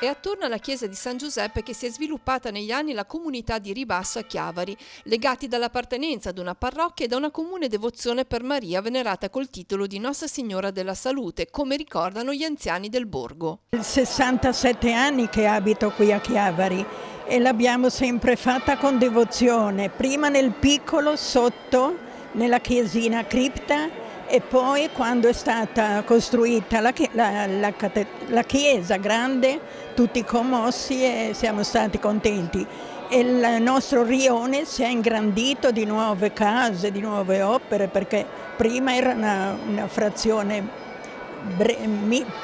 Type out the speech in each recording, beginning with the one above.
È attorno alla chiesa di San Giuseppe che si è sviluppata negli anni la comunità di Ribasso a Chiavari, legati dall'appartenenza ad una parrocchia e da una comune devozione per Maria venerata col titolo di Nostra Signora della Salute, come ricordano gli anziani del borgo. 67 anni che abito qui a Chiavari e l'abbiamo sempre fatta con devozione, prima nel piccolo sotto nella chiesina cripta e poi quando è stata costruita la chiesa grande, tutti commossi e siamo stati contenti. E il nostro rione si è ingrandito di nuove case, di nuove opere, perché prima era una frazione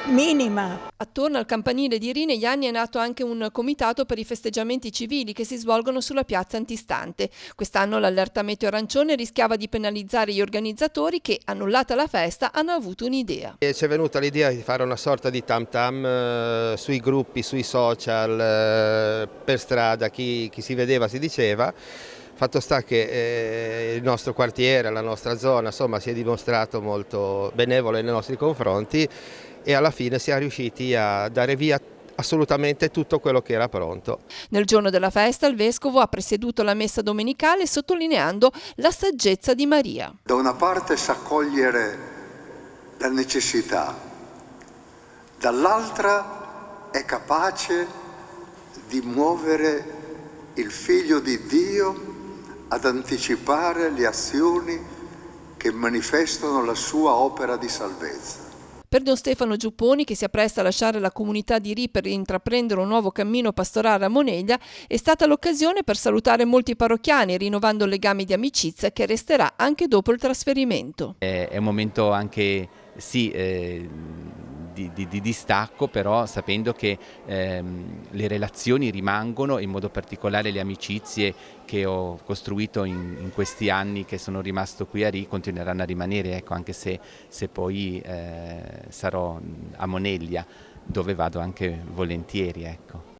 minima. Attorno al campanile di Ri negli anni è nato anche un comitato per i festeggiamenti civili che si svolgono sulla piazza antistante. Quest'anno l'allerta meteo arancione rischiava di penalizzare gli organizzatori che, annullata la festa, hanno avuto un'idea. Ci è venuta l'idea di fare una sorta di tam tam sui gruppi, sui social, per strada, chi si vedeva si diceva. Fatto sta che il nostro quartiere, la nostra zona, insomma, si è dimostrato molto benevolo nei nostri confronti e alla fine siamo riusciti a dare via assolutamente tutto quello che era pronto. Nel giorno della festa il vescovo ha presieduto la messa domenicale sottolineando la saggezza di Maria. Da una parte sa cogliere la necessità, dall'altra è capace di muovere il Figlio di Dio ad anticipare le azioni che manifestano la sua opera di salvezza. Per Don Stefano Giupponi, che si appresta a lasciare la comunità di Ri per intraprendere un nuovo cammino pastorale a Moneglia, è stata l'occasione per salutare molti parrocchiani, rinnovando legami di amicizia che resterà anche dopo il trasferimento. È un momento anche di distacco, però sapendo che le relazioni rimangono, in modo particolare le amicizie che ho costruito in questi anni che sono rimasto qui a Ri continueranno a rimanere, ecco, anche se poi sarò a Moneglia, dove vado anche volentieri, ecco.